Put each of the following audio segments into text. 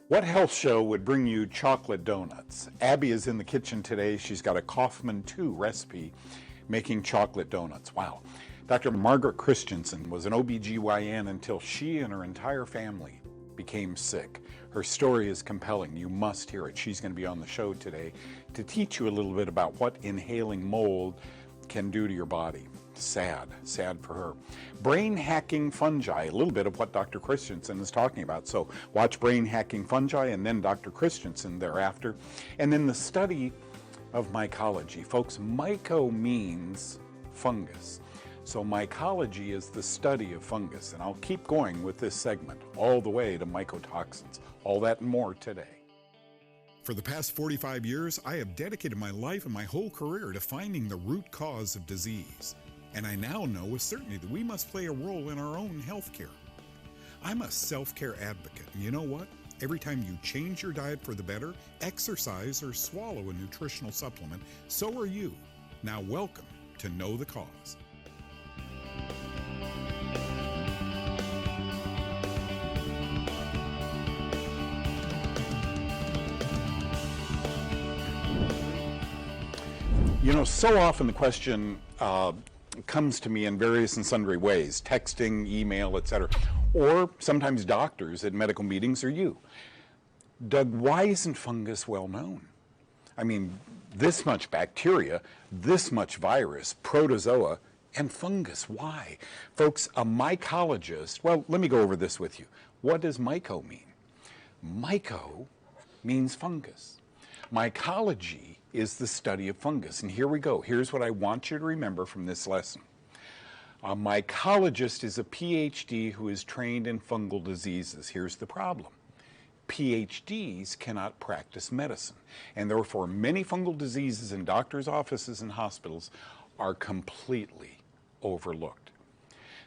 What health show would bring you chocolate donuts? Abby is in the kitchen today. She's got a Kaufman 2 recipe making chocolate donuts. Wow. Dr. Margaret Christensen was an OBGYN until she and her entire family became sick. Her story is compelling. You must hear it. She's going to be on the show today to teach you a little bit about what inhaling mold can do to your body. Sad for her. Brain hacking fungi, a little bit of what Dr. Christensen is talking about. So watch Brain Hacking Fungi and then Dr. Christensen thereafter. And then the study of mycology. Folks, myco means fungus. So mycology is the study of fungus. And I'll keep going with this segment all the way to mycotoxins. All that and more today. For the past 45 years, I have dedicated my life and my whole career to finding the root cause of disease. And I now know with certainty that we must play a role in our own health care. I'm a self-care advocate, and you know what? Every time you change your diet for the better, exercise, or swallow a nutritional supplement, so are you. Now welcome to Know the Cause. You know, so often the question comes to me in various and sundry ways, texting, email, etc., or sometimes doctors at medical meetings or you. Doug, why isn't fungus well known? I mean, this much bacteria, this much virus, protozoa, and fungus, why? Folks, a mycologist, well, let me go over this with you. What does myco mean? Myco means fungus. Mycology is the study of fungus. And here we go. Here's what I want you to remember from this lesson. A mycologist is a PhD who is trained in fungal diseases. Here's the problem. PhDs cannot practice medicine. And therefore, many fungal diseases in doctors' offices and hospitals are completely overlooked.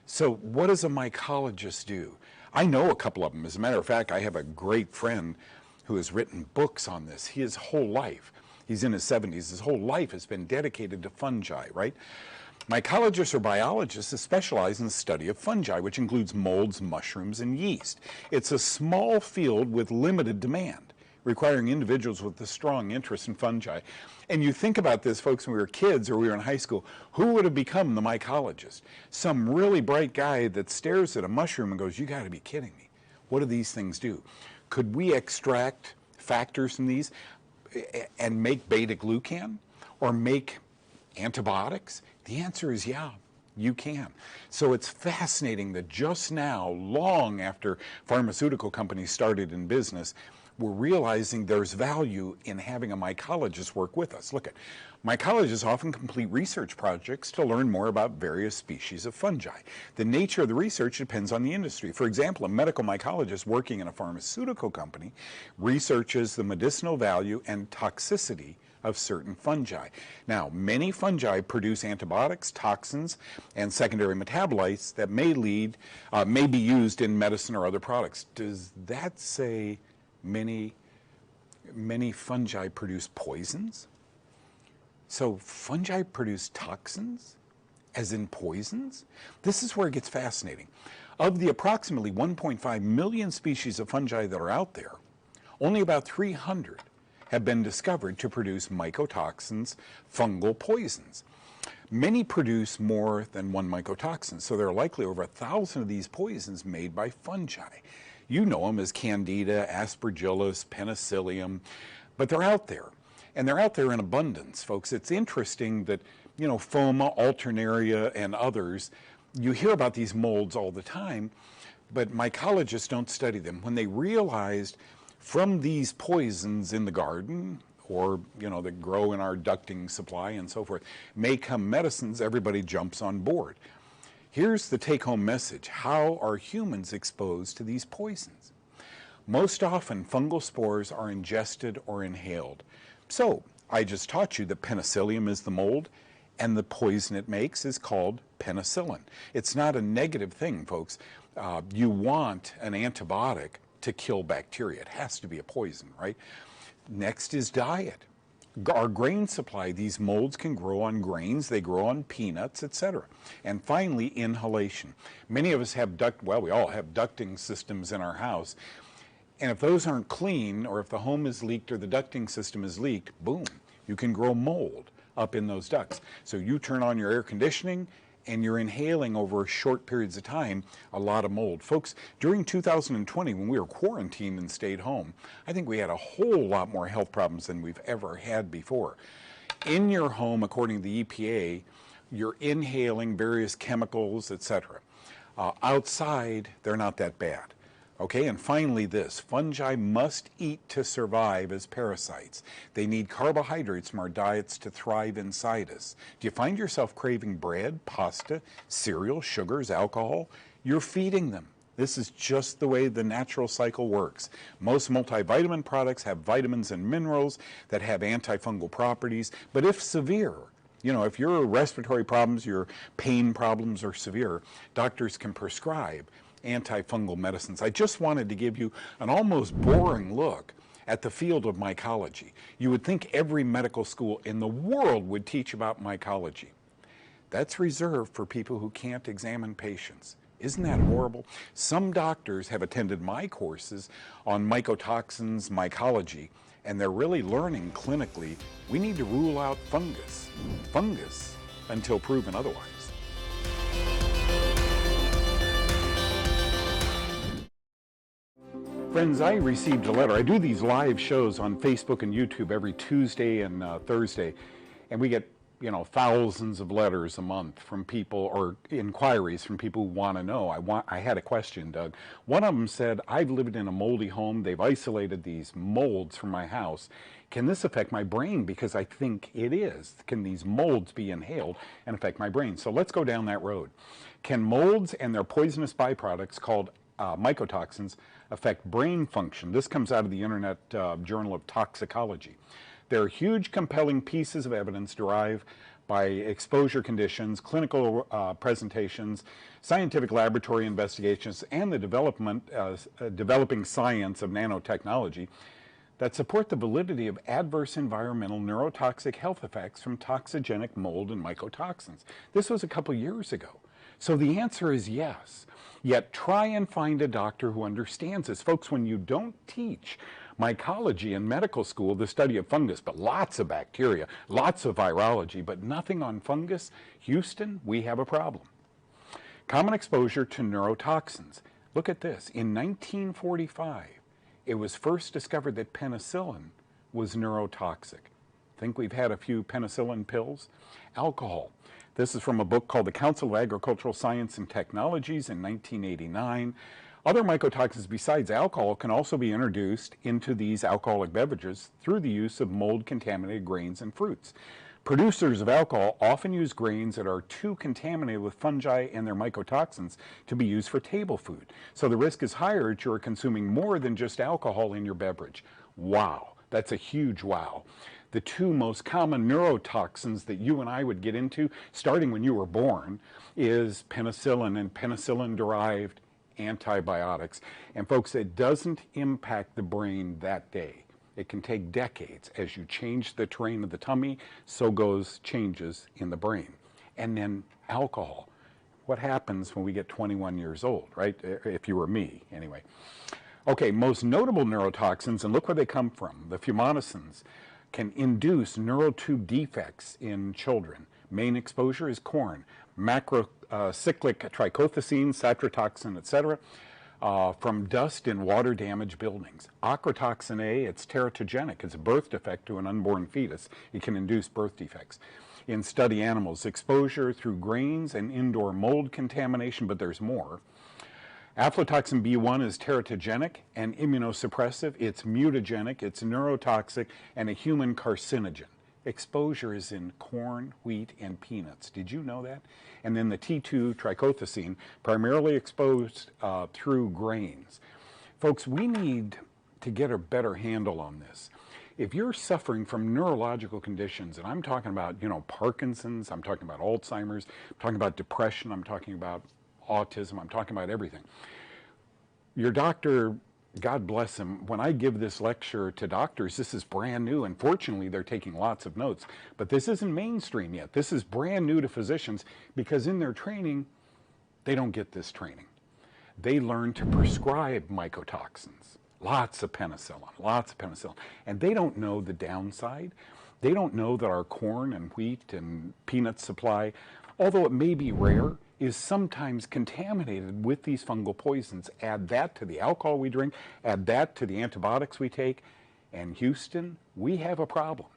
So what does a mycologist do? I know a couple of them. As a matter of fact, I have a great friend who has written books on this. His whole life, he's in his 70s, his whole life has been dedicated to fungi, right? Mycologists or biologists specialize in the study of fungi, which includes molds, mushrooms, and yeast. It's a small field with limited demand, requiring individuals with a strong interest in fungi. And you think about this, folks, when we were kids or we were in high school, who would have become the mycologist? Some really bright guy that stares at a mushroom and goes, "You got to be kidding me. What do these things do?" Could we extract factors from these and make beta-glucan or make antibiotics? The answer is yeah, you can. So it's fascinating that just now, long after pharmaceutical companies started in business, we're realizing there's value in having a mycologist work with us. Look at mycologists often complete research projects to learn more about various species of fungi. The nature of the research depends on the industry. For example, a medical mycologist working in a pharmaceutical company researches the medicinal value and toxicity of certain fungi. Now, many fungi produce antibiotics, toxins, and secondary metabolites that may be used in medicine or other products. Does that say many fungi produce poisons? So fungi produce toxins, as in poisons? This is where it gets fascinating. Of the approximately 1.5 million species of fungi that are out there, only about 300 have been discovered to produce mycotoxins, fungal poisons. Many produce more than one mycotoxin, so there are likely over 1,000 of these poisons made by fungi. You know them as Candida, Aspergillus, Penicillium, but they're out there. And they're out there in abundance, folks. It's interesting that, you know, Phoma, Alternaria, and others, you hear about these molds all the time, but mycologists don't study them. When they realized from these poisons in the garden, or, you know, that grow in our ducting supply and so forth, may come medicines, everybody jumps on board. Here's the take-home message. How are humans exposed to these poisons? Most often, fungal spores are ingested or inhaled. So, I just taught you that penicillium is the mold, and the poison it makes is called penicillin. It's not a negative thing, folks. You want an antibiotic to kill bacteria. It has to be a poison, right? Next is diet. Our grain supply, these molds can grow on grains, they grow on peanuts, etc. And finally, inhalation. Many of us have we all have ducting systems in our house. And if those aren't clean, or if the home is leaked or the ducting system is leaked, boom, you can grow mold up in those ducts. So you turn on your air conditioning and you're inhaling over short periods of time a lot of mold. Folks, during 2020, when we were quarantined and stayed home, I think we had a whole lot more health problems than we've ever had before. In your home, according to the EPA, you're inhaling various chemicals, etc. Outside, they're not that bad. Okay, and finally this, fungi must eat to survive as parasites. They need carbohydrates from our diets to thrive inside us. Do you find yourself craving bread, pasta, cereal, sugars, alcohol? You're feeding them. This is just the way the natural cycle works. Most multivitamin products have vitamins and minerals that have antifungal properties, but if severe, if your respiratory problems, your pain problems are severe, doctors can prescribe antifungal medicines. I just wanted to give you an almost boring look at the field of mycology. You would think every medical school in the world would teach about mycology. That's reserved for people who can't examine patients. Isn't that horrible? Some doctors have attended my courses on mycotoxins, mycology, and they're really learning clinically we need to rule out fungus until proven otherwise. Friends, I received a letter. I do these live shows on Facebook and YouTube every Tuesday and Thursday, and we get, thousands of letters a month from people, or inquiries from people who want to know. I had a question, Doug. One of them said, I've lived in a moldy home. They've isolated these molds from my house. Can this affect my brain? Because I think it is. Can these molds be inhaled and affect my brain? So let's go down that road. Can molds and their poisonous byproducts called mycotoxins affect brain function? This comes out of the Internet Journal of Toxicology. There are huge, compelling pieces of evidence derived by exposure conditions, clinical presentations, scientific laboratory investigations, and the developing science of nanotechnology that support the validity of adverse environmental neurotoxic health effects from toxigenic mold and mycotoxins. This was a couple years ago. So the answer is yes. Yet try and find a doctor who understands this. Folks, when you don't teach mycology in medical school, the study of fungus, but lots of bacteria, lots of virology, but nothing on fungus, Houston, we have a problem. Common exposure to neurotoxins. Look at this. In 1945, it was first discovered that penicillin was neurotoxic. Think we've had a few penicillin pills? Alcohol. This is from a book called The Council of Agricultural Science and Technologies in 1989. Other mycotoxins besides alcohol can also be introduced into these alcoholic beverages through the use of mold-contaminated grains and fruits. Producers of alcohol often use grains that are too contaminated with fungi and their mycotoxins to be used for table food. So the risk is higher that you're consuming more than just alcohol in your beverage. Wow, that's a huge wow. The two most common neurotoxins that you and I would get into, starting when you were born, is penicillin and penicillin-derived antibiotics. And folks, it doesn't impact the brain that day. It can take decades. As you change the terrain of the tummy, so goes changes in the brain. And then alcohol. What happens when we get 21 years old, right? If you were me, anyway. Okay, most notable neurotoxins, and look where they come from. The fumonisins can induce neural tube defects in children. Main exposure is corn, macrocyclic trichothecene, saprotoxin, etc., from dust in water-damaged buildings. Ochratoxin A, it's teratogenic. It's a birth defect to an unborn fetus. It can induce birth defects. In study animals, exposure through grains and indoor mold contamination, but there's more. Aflatoxin B1 is teratogenic and immunosuppressive. It's mutagenic, it's neurotoxic, and a human carcinogen. Exposure is in corn, wheat, and peanuts. Did you know that? And then the T2 trichothecene, primarily exposed through grains. Folks, we need to get a better handle on this. If you're suffering from neurological conditions, and I'm talking about, Parkinson's, I'm talking about Alzheimer's, I'm talking about depression, I'm talking about autism, I'm talking about everything. Your doctor, God bless him, when I give this lecture to doctors, this is brand new, and fortunately they're taking lots of notes, but this isn't mainstream yet. This is brand new to physicians because in their training, they don't get this training. They learn to prescribe mycotoxins. lots of penicillin, lots of penicillin. And they don't know the downside. They don't know that our corn and wheat and peanut supply, although it may be rare, is sometimes contaminated with these fungal poisons. Add that to the alcohol we drink, add that to the antibiotics we take, and Houston, we have a problem.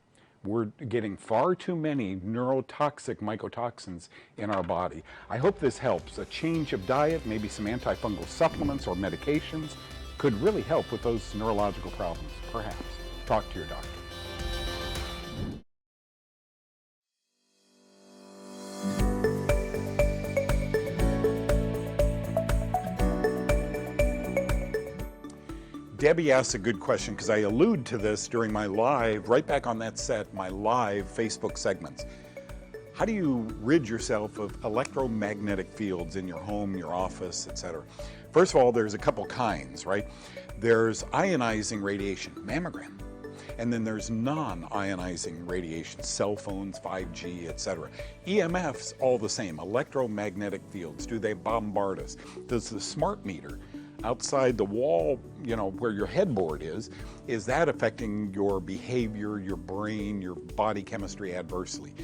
We're getting far too many neurotoxic mycotoxins in our body. I hope this helps. A change of diet, maybe some antifungal supplements or medications could really help with those neurological problems, perhaps. Talk to your doctor. Debbie asks a good question because I allude to this during my live, right back on that set, my live Facebook segments. How do you rid yourself of electromagnetic fields in your home, your office, etc.? First of all, there's a couple kinds, right? There's ionizing radiation, mammogram. And then there's non-ionizing radiation, cell phones, 5G, etc. EMFs, all the same, electromagnetic fields. Do they bombard us? Does the smart meter outside the wall, where your headboard is that affecting your behavior, your brain, your body chemistry adversely?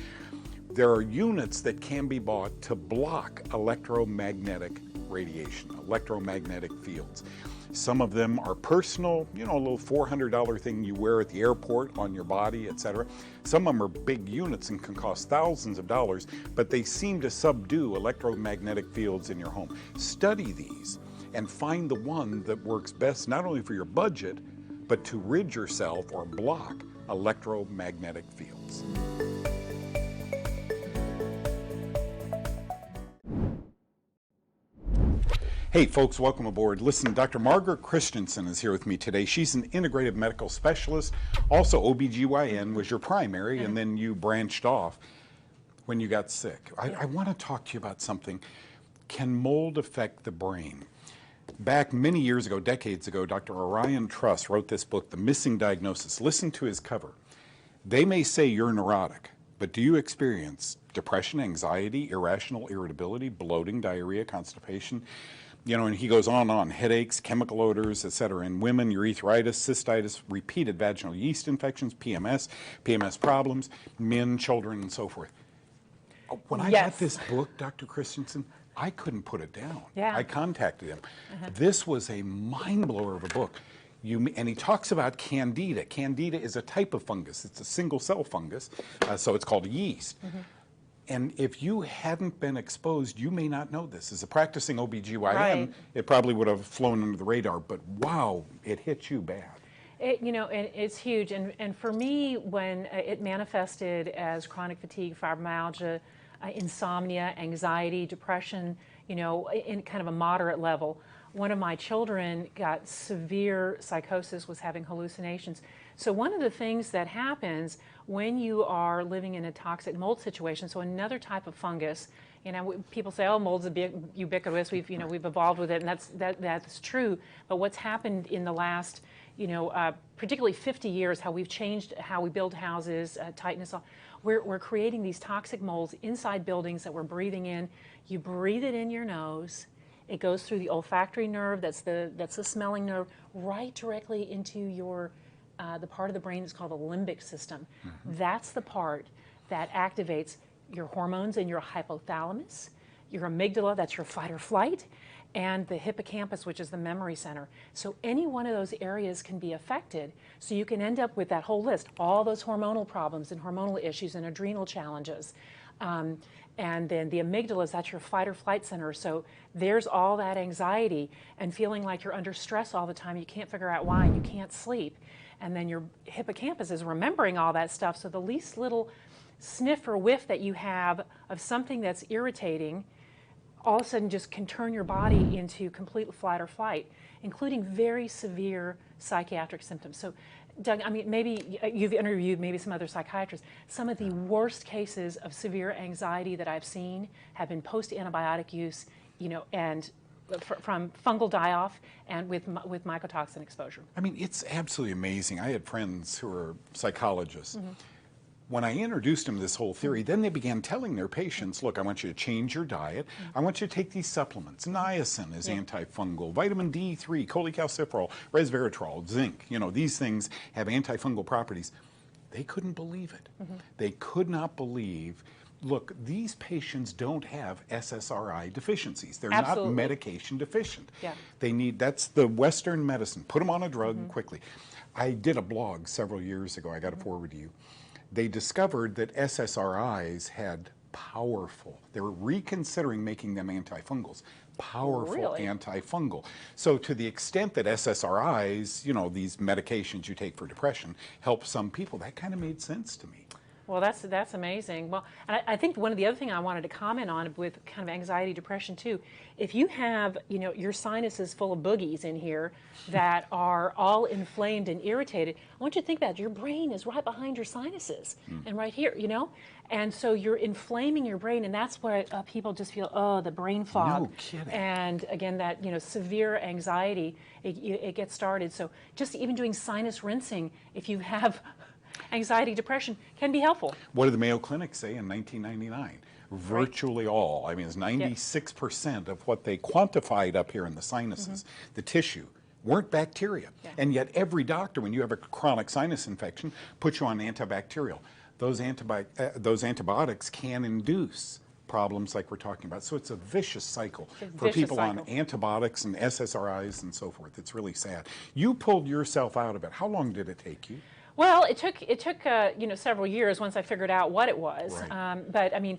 There are units that can be bought to block electromagnetic radiation, electromagnetic fields. Some of them are personal, a little $400 thing you wear at the airport on your body, etc. Some of them are big units and can cost thousands of dollars, but they seem to subdue electromagnetic fields in your home. Study these and find the one that works best not only for your budget, but to rid yourself or block electromagnetic fields. Hey folks, welcome aboard. Listen, Dr. Margaret Christensen is here with me today. She's an integrative medical specialist. Also, OBGYN was your primary, and then you branched off when you got sick. I want to talk to you about something. Can mold affect the brain? Back many years ago, decades ago, Dr. Orion Truss wrote this book, The Missing Diagnosis. Listen to his cover. They may say you're neurotic, but do you experience depression, anxiety, irrational irritability, bloating, diarrhea, constipation? And he goes on, headaches, chemical odors, etc. In women, urethritis, cystitis, repeated vaginal yeast infections, PMS problems, men, children, and so forth. When I got this book, Dr. Christensen, I couldn't put it down. Yeah. I contacted him. This was a mind blower of a book. And he talks about candida. Candida is a type of fungus. It's a single cell fungus, so it's called yeast. And if you hadn't been exposed, you may not know this. As a practicing OBGYN, it probably would have flown under the radar, but wow, it hit you bad. It's huge. And for me, when it manifested as chronic fatigue, fibromyalgia, insomnia, anxiety, depression, in kind of a moderate level. One of my children got severe psychosis, was having hallucinations. So one of the things that happens when you are living in a toxic mold situation, so another type of fungus, people say, oh, mold's ubiquitous, we've evolved with it, and that's true. But what's happened in the last, particularly 50 years, how we've changed how we build houses, tightness, we're creating these toxic molds inside buildings that we're breathing in. You breathe it in your nose. It goes through the olfactory nerve, that's the smelling nerve, right directly into your the part of the brain that's called the limbic system. That's the part that activates your hormones in your hypothalamus, your amygdala, that's your fight or flight, and the hippocampus, which is the memory center. So any one of those areas can be affected. So you can end up with that whole list, all those hormonal problems and hormonal issues and adrenal challenges. And then the amygdala, that's your fight or flight center. So there's all that anxiety and feeling like you're under stress all the time. You can't figure out why, and you can't sleep. And then your hippocampus is remembering all that stuff. So the least little sniff or whiff that you have of something that's irritating all of a sudden just can turn your body into complete flight or flight, including very severe psychiatric symptoms. So Doug, maybe you've interviewed maybe some other psychiatrists. Some of the worst cases of severe anxiety that I've seen have been post-antibiotic use, and from fungal die-off and with mycotoxin exposure. It's absolutely amazing. I had friends who were psychologists. When I introduced them to this whole theory, then they began telling their patients, look, I want you to change your diet. I want you to take these supplements. Niacin is antifungal, vitamin D3, cholecalciferol, resveratrol, zinc. You know, these things have antifungal properties. They couldn't believe it. They could not believe, look, these patients don't have SSRI deficiencies. They're not medication deficient. Yeah. They need, that's the Western medicine. Put them on a drug quickly. I did a blog several years ago, I got to forward to you. They discovered that SSRIs had powerful, they were reconsidering making them antifungals, powerful antifungal. So to the extent that SSRIs, you know, these medications you take for depression, help some people, that kind of made sense to me. Well, that's amazing. Well, and I think one of the other things I wanted to comment on with kind of anxiety, depression too, if you have, you know, your sinuses full of boogies in here that are all inflamed and irritated, I want you to think about it. Your brain is right behind your sinuses and right here, you know? And so you're inflaming your brain, and that's where people just feel, oh, the brain fog. No kidding. And again, that, you know, severe anxiety, it gets started. So just even doing sinus rinsing, if you have anxiety, depression, can be helpful. What did the Mayo Clinic say in 1999? Virtually all, I mean, it's 96% of what they quantified up here in the sinuses, the tissue, weren't bacteria. And yet every doctor, when you have a chronic sinus infection, puts you on antibacterial. Those antibiotics can induce problems like we're talking about. So it's a vicious cycle for people on antibiotics and SSRIs and so forth. It's really sad. You pulled yourself out of it. How long did it take you? Well, it took you know, several years once I figured out what it was. Right. But I mean,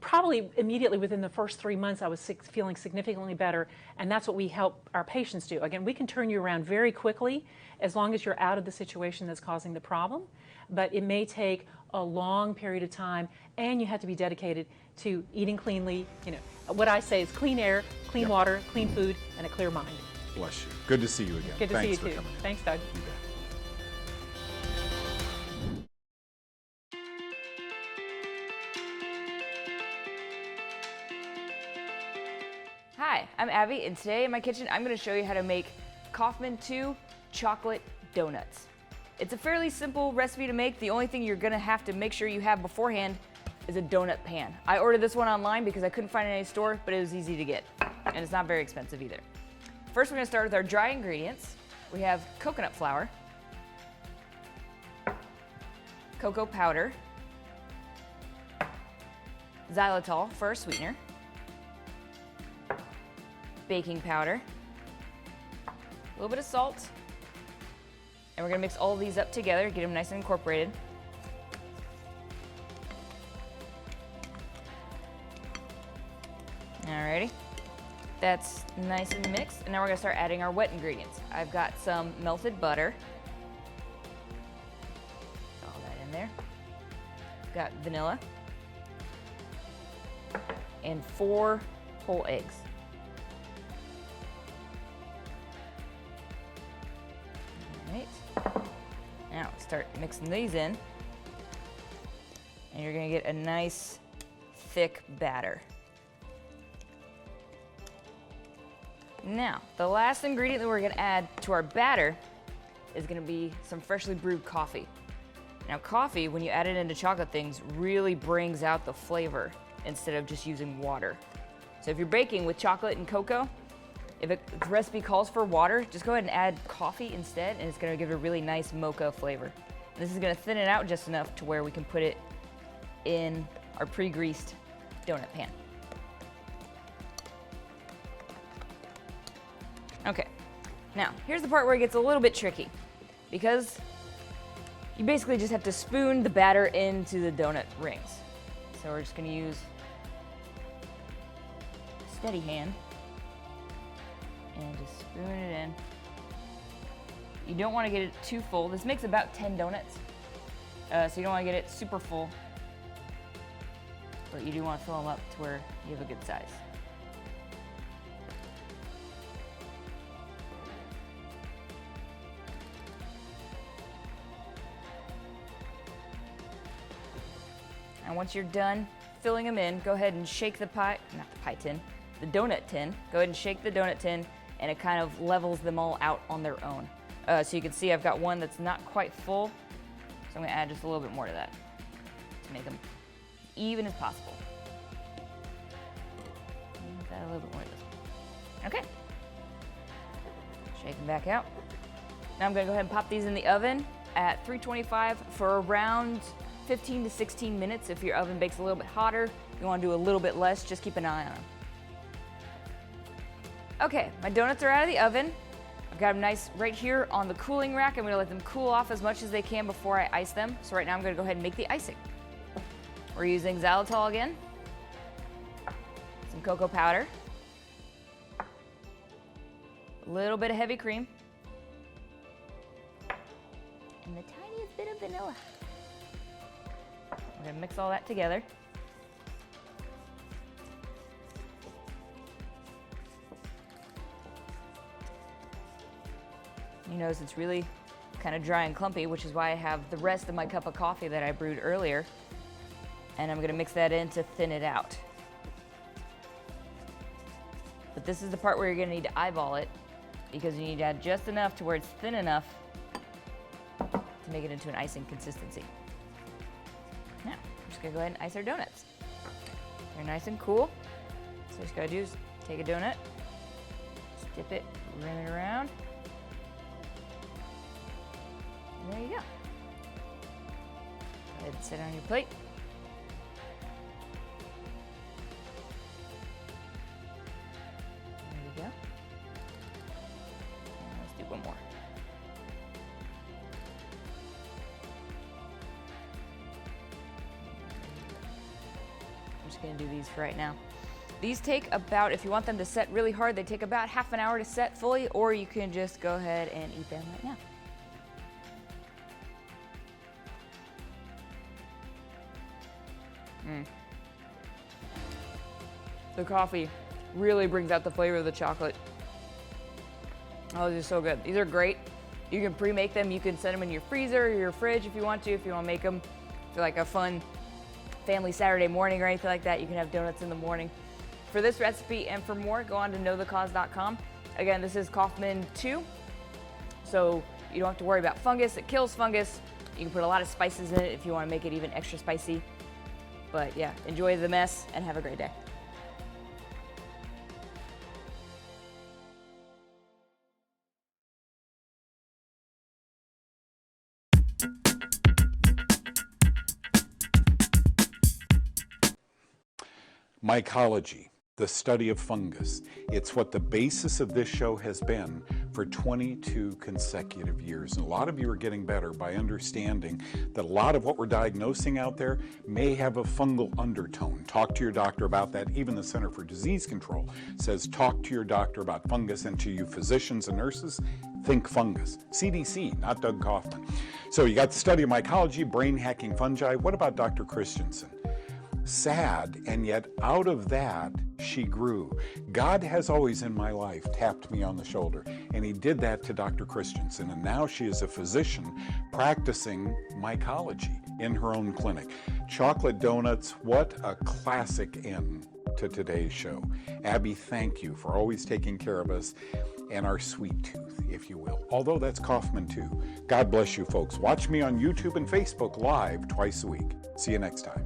probably immediately within the first 3 months, I was feeling significantly better, and that's what we help our patients do. Again, we can turn you around very quickly as long as you're out of the situation that's causing the problem, but it may take a long period of time, and you have to be dedicated to eating cleanly. You know, what I say is clean air, clean water, clean food, and a clear mind. Bless you. Good to see you again. Good to see you for too. coming. Thanks, Doug. You bet. Hi, I'm Abby, and today in my kitchen I'm going to show you how to make Kaufman 2 chocolate donuts. It's a fairly simple recipe to make. The only thing you're going to have to make sure you have beforehand is a donut pan. I ordered this one online because I couldn't find it in any store, but it was easy to get, and it's not very expensive either. First, we're going to start with our dry ingredients. We have coconut flour, cocoa powder, xylitol for our sweetener, baking powder, a little bit of salt, and we're gonna mix all of these up together, get them nice and incorporated. Alrighty, that's nice and mixed, and now we're gonna start adding our wet ingredients. I've got some melted butter, all that in there. Got vanilla, and 4 whole eggs. Now start mixing these in, and you're gonna get a nice thick batter. Now, the last ingredient that we're gonna add to our batter is gonna be some freshly brewed coffee. Now coffee, when you add it into chocolate things, really brings out the flavor instead of just using water. So if you're baking with chocolate and cocoa, if the recipe calls for water, just go ahead and add coffee instead, and it's gonna give it a really nice mocha flavor. And this is gonna thin it out just enough to where we can put it in our pre-greased donut pan. Okay, now here's the part where it gets a little bit tricky, because you basically just have to spoon the batter into the donut rings. So we're just gonna use a steady hand and just spoon it in. You don't want to get it too full. This makes about 10 donuts, so you don't want to get it super full, but you do want to fill them up to where you have a good size. And once you're done filling them in, go ahead and shake the the donut tin. Go ahead and shake the donut tin, and it kind of levels them all out on their own. So you can see I've got one that's not quite full, so I'm gonna add just a little bit more to that. to make them even as possible. Got a little bit more of this. Okay. Shake them back out. Now I'm gonna go ahead and pop these in the oven at 325 for around 15 to 16 minutes. If your oven bakes a little bit hotter, you wanna do a little bit less, just keep an eye on them. Okay, my donuts are out of the oven. I've got them nice right here on the cooling rack. I'm gonna let them cool off as much as they can before I ice them. So right now I'm gonna go ahead and make the icing. We're using xylitol again, some cocoa powder, a little bit of heavy cream, and the tiniest bit of vanilla. We're gonna mix all that together. You notice it's really kind of dry and clumpy, which is why I have the rest of my cup of coffee that I brewed earlier. And I'm gonna mix that in to thin it out. But this is the part where you're gonna need to eyeball it, because you need to add just enough to where it's thin enough to make it into an icing consistency. Now, I'm just gonna go ahead and ice our donuts. They're nice and cool. So what you gotta do is take a donut, just dip it, rim it around. And there you go. Go ahead and set it on your plate. There we go. And let's do one more. I'm just gonna do these for right now. These take about, if you want them to set really hard, they take about half an hour to set fully, or you can just go ahead and eat them right now. The coffee really brings out the flavor of the chocolate. Oh, these are so good. These are great. You can pre-make them. You can set them in your freezer or your fridge if you want to make them for like a fun family Saturday morning or anything like that. You can have donuts in the morning. For this recipe and for more, go on to knowthecause.com. Again, this is Kaufman 2, so you don't have to worry about fungus. It kills fungus. You can put a lot of spices in it if you want to make it even extra spicy. But yeah, enjoy the mess and have a great day. Mycology, the study of fungus. It's what the basis of this show has been for 22 consecutive years. And a lot of you are getting better by understanding that a lot of what we're diagnosing out there may have a fungal undertone. Talk to your doctor about that. Even the Center for Disease Control says talk to your doctor about fungus, and to you physicians and nurses, think fungus. CDC, not Doug Kaufman. So you got the study of mycology, brain hacking fungi. What about Dr. Christensen? Sad, and yet out of that, she grew. God has always in my life tapped me on the shoulder, and he did that to Dr. Christensen, and now she is a physician practicing mycology in her own clinic. Chocolate donuts, what a classic end to today's show. Abby, thank you for always taking care of us and our sweet tooth, if you will. Although that's Kaufman too. God bless you folks. Watch me on YouTube and Facebook live twice a week. See you next time.